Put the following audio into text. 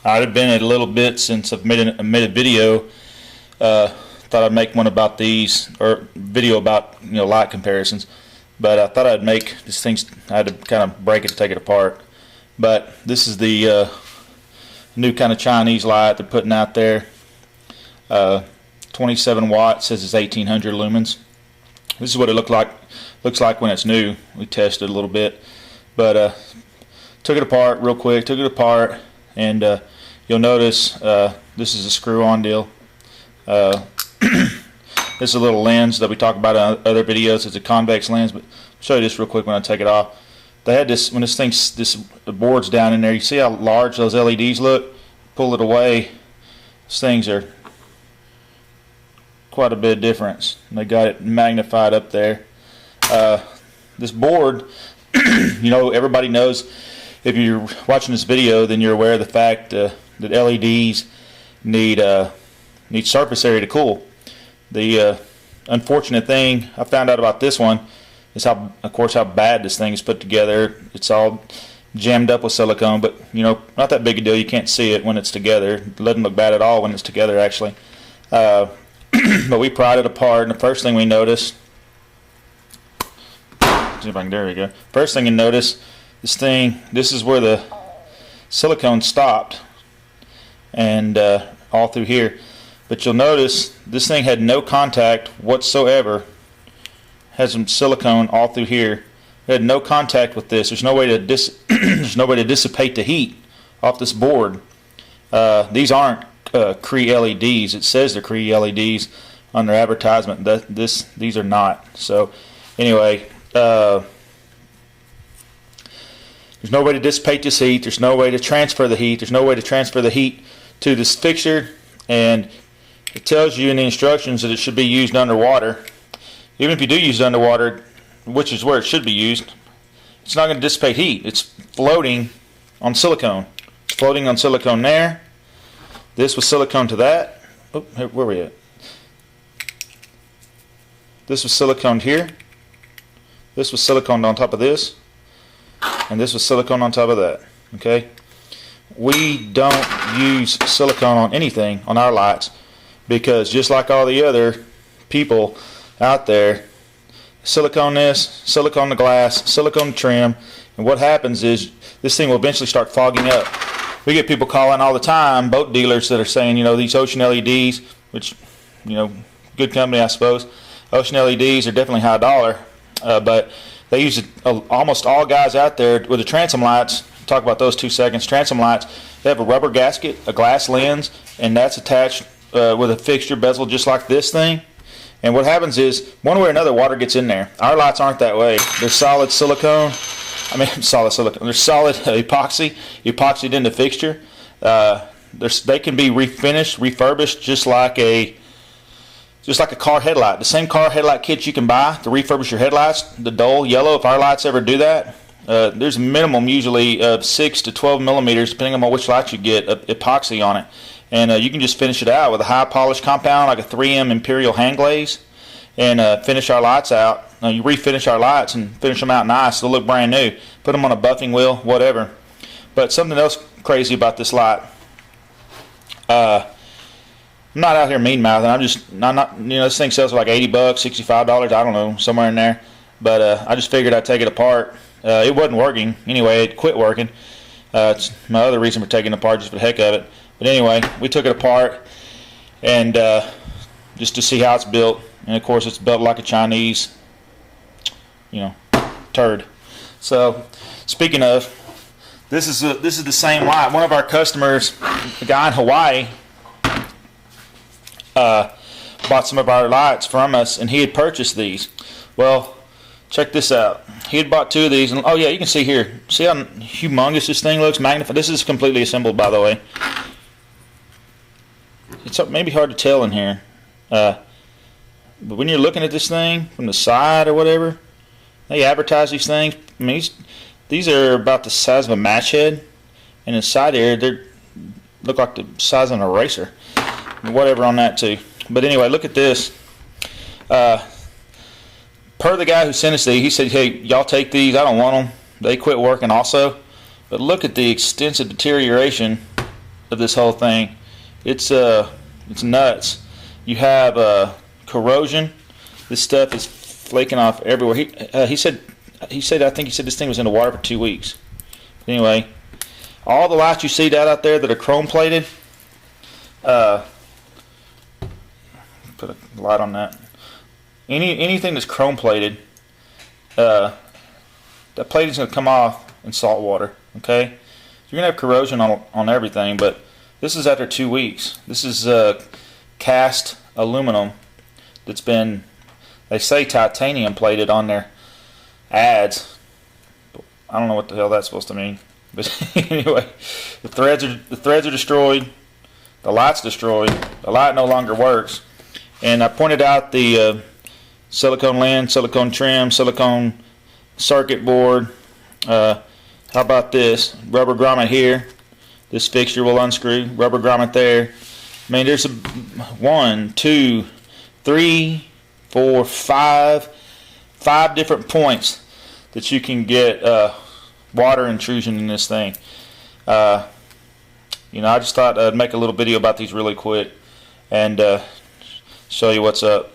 I've been at a little bit since I've made a video. Thought I'd make one about these, or video about light comparisons. But I thought I'd make these things. I had to kind of break it to take it apart. But this is the new kind of Chinese light they're putting out there. 27 watts, says it's 1800 lumens. This is what it looks like when it's new. We tested a little bit, but took it apart real quick. Took it apart, and you'll notice this is a screw-on deal. This is a little lens that we talk about in other videos. It's a convex lens, but I'll show you this real quick when I take it off. They had this when this board's down in there. You see how large those LEDs look? Pull it away. These things are quite a bit of difference. And they got it magnified up there. This board, everybody knows. If you're watching this video, then you're aware of the fact that LEDs need surface area to cool. The unfortunate thing I found out about this one is how bad this thing is put together. It's all jammed up with silicone, but not that big a deal. You can't see it when it's together. It doesn't look bad at all when it's together, actually. But we pried it apart, and the first thing we noticed, see if I can, there we go. First thing you notice, this is where the silicone stopped, and all through here. But you'll notice this thing had no contact whatsoever. Has some silicone all through here. It had no contact with this. There's no way to there's no way to dissipate the heat off this board. These aren't Cree LEDs. It says they're Cree LEDs on their advertisement. These are not. So anyway, there's no way to dissipate this heat. There's no way to transfer the heat. There's no way to transfer the heat to this fixture, and it tells you in the instructions that it should be used underwater. Even if you do use it underwater, which is where it should be used, it's not going to dissipate heat. It's floating on silicone. It's floating on silicone there. This was silicone to that. Oh, where were we at? This was silicone here. This was silicone on top of this. And this was silicone on top of that. Okay? We don't use silicone on anything on our lights, because just like all the other people out there, silicone this, silicone the glass, silicone the trim, and what happens is this thing will eventually start fogging up. We get people calling all the time, boat dealers, that are saying, these Ocean LEDs, which, good company, I suppose. Ocean LEDs are definitely high dollar, but they use it. Almost all guys out there with the transom lights, talk about those 2 seconds, transom lights, they have a rubber gasket, a glass lens, and that's attached with a fixture bezel just like this thing. And what happens is, one way or another, water gets in there. Our lights aren't that way. They're solid silicone. Solid silicone. They're solid epoxied in the fixture. They can be refinished, refurbished, just like a car headlight. The same car headlight kits you can buy to refurbish your headlights, the dull yellow. If our lights ever do that, there's a minimum usually of 6 to 12 millimeters, depending on which light you get, of epoxy on it. And you can just finish it out with a high polish compound like a 3M Imperial hand glaze, and finish our lights out. You refinish our lights and finish them out nice. They'll look brand new. Put them on a buffing wheel, whatever. But something else crazy about this light. I'm not out here mean mouthing. I'm not. This thing sells for like $80, $65. I don't know, somewhere in there. But I just figured I'd take it apart. It wasn't working anyway. It quit working. It's my other reason for taking it apart, just for the heck of it. But anyway, we took it apart, and just to see how it's built. And of course, it's built like a Chinese, turd. So, speaking of, this is the same light. One of our customers, a guy in Hawaii, bought some of our lights from us, and he had purchased these. Well, check this out. He had bought 2 of these, and oh yeah, you can see here. See how humongous this thing looks? Magnified. This is completely assembled, by the way. It's maybe hard to tell in here, but when you're looking at this thing from the side or whatever, they advertise these things. These are about the size of a match head, and inside here they look like the size of an eraser. Whatever on that too. But anyway, look at this. Per the guy who sent us these, he said, "Hey, y'all take these. I don't want them. They quit working also." But look at the extensive deterioration of this whole thing. It's nuts. You have corrosion. This stuff is flaking off everywhere. He said I think he said this thing was in the water for 2 weeks. Anyway, all the lights you see out there that are chrome plated, put a light on that. Anything that's chrome plated, that plating's going to come off in salt water. Okay, you're going to have corrosion on everything, but this is after 2 weeks. This is cast aluminum that's been, they say titanium plated on their ads. I don't know what the hell that's supposed to mean. But anyway, the threads are destroyed. The light's destroyed. The light no longer works. And I pointed out the silicone lens, silicone trim, silicone circuit board. How about this? Rubber grommet here. This fixture will unscrew. Rubber grommet there. I mean, there's 1, 2, 3, 4, 5 different points that you can get water intrusion in this thing. I just thought I'd make a little video about these really quick and show you what's up.